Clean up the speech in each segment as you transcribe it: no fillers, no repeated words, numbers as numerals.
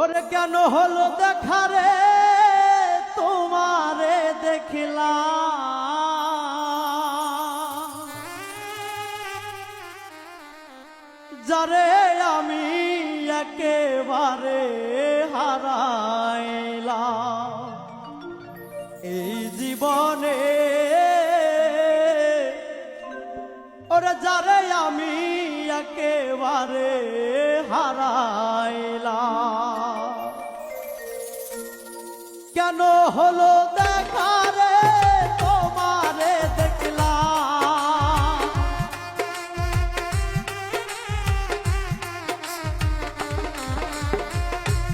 ওরে কেন হলো দেখা রে তোমারে দেখলাম, যারে আমি একেবারে হারাইলাম এই জীবনে। ওরে যারে আমি একেবারে হারাইলাম, কেন হলো দেখা রে তোমারে দেখলাম,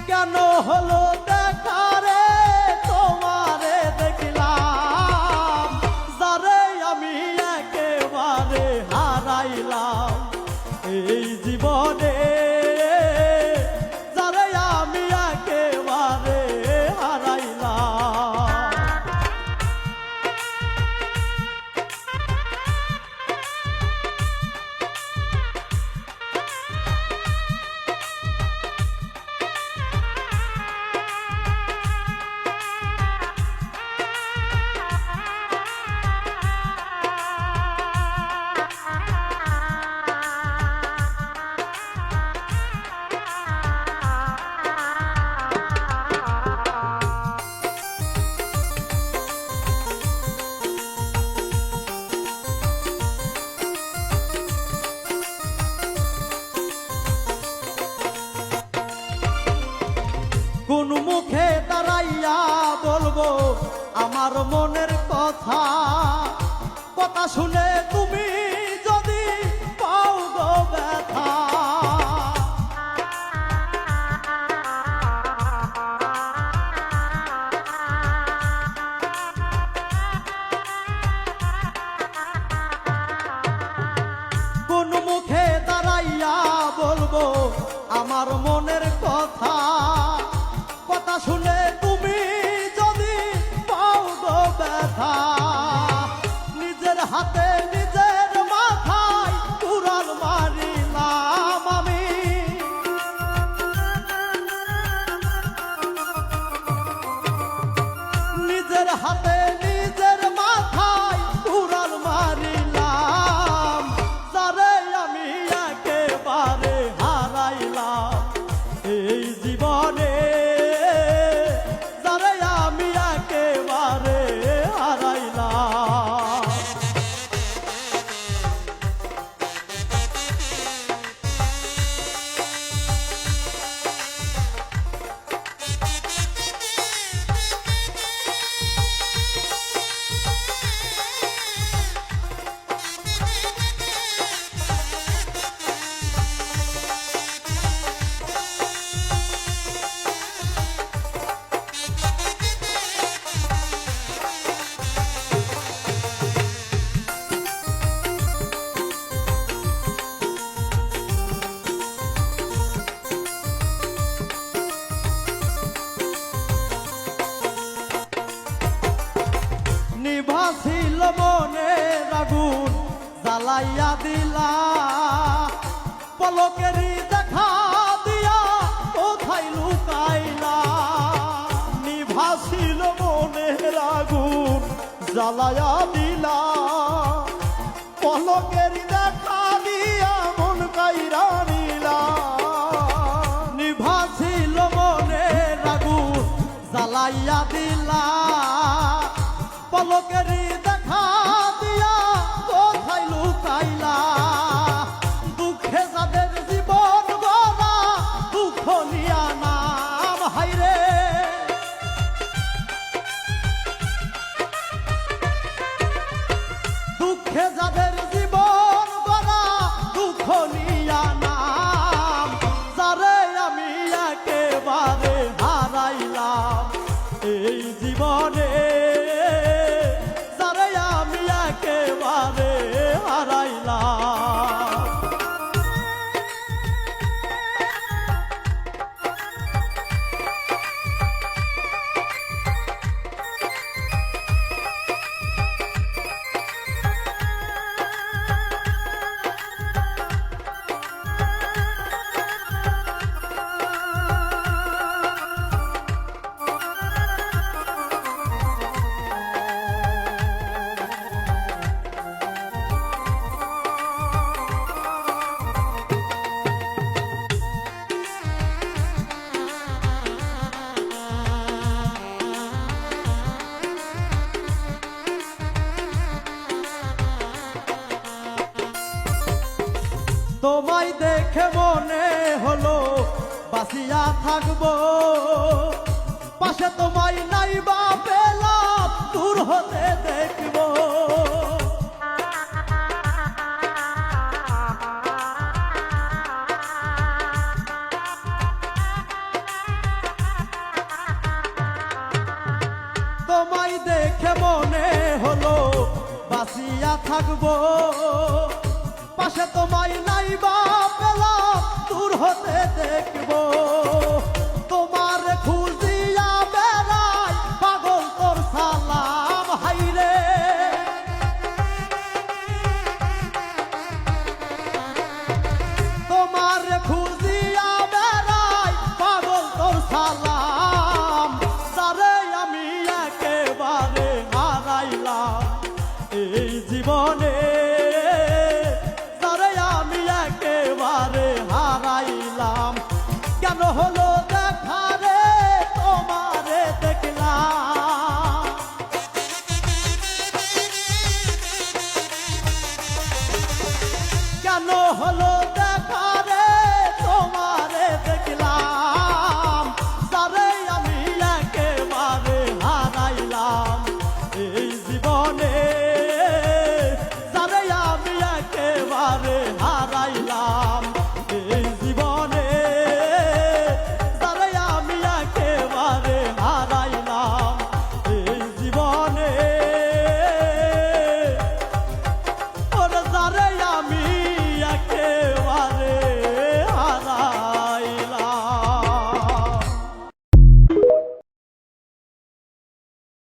কেন হলো দেখা রে তোমারে দেখলাম, যারে আমি একেবারে হারাইলাম এই জীবনে। যারে আমি একেবারে হারাইলাম, কোন মুখে দাঁড়াইয়া বলবো আমার মনের কথা, কথা শুনে তুমি যদি পাও গো ব্যথা। কোন মুখে দাঁড়াইয়া বলবো আমার মনের কথা, কথা শুনে তুমি যদি পাও গো ব্যথা। নিজের হাতে নিজের মাথায় কুড়াল মারিলাম আমি, নিজের হাতে নিজের মাথায় কুড়াল মারিলাম, যারে আমি একেবারে হারাইলাম এই জীবনে। যারে আমি একেবারে হারাইলাম, নিভাছিল মনের আগুন জ্বালাইয়া দিলা, পলকেরই দেখা দিয়া কোথায় লুকাইলা। নিভাছিল মনের আগুন জ্বালাইয়া দিলা, পলকেরই দেখা দিয়া মন কাইরা নিলা। নিভাছিল মনের আগুন জ্বালাইয়া দিলা, পলকেরই দেখা দিয়া কোথায় লুকাইলা। দুঃখে যাদের জীবন গড়া দুঃখ নিয়া নাম হাইরে, দুঃখে যাদের জীবন গড়া দুঃখ নিয়া নাম, যারে আমি একেবারে হারাইলাম এই জীবনে। যারে আমি দেখে মনে হলো বাঁচিয়া থাকবো, পাশে তোমায় নাই বা পেলাম দূর হতে দেখবো। তোমায় দেখে মনে হলো বাঁচিয়া থাকবো, পাশে তোমায় নাই বা পেলাম দূর হতে দেখবো।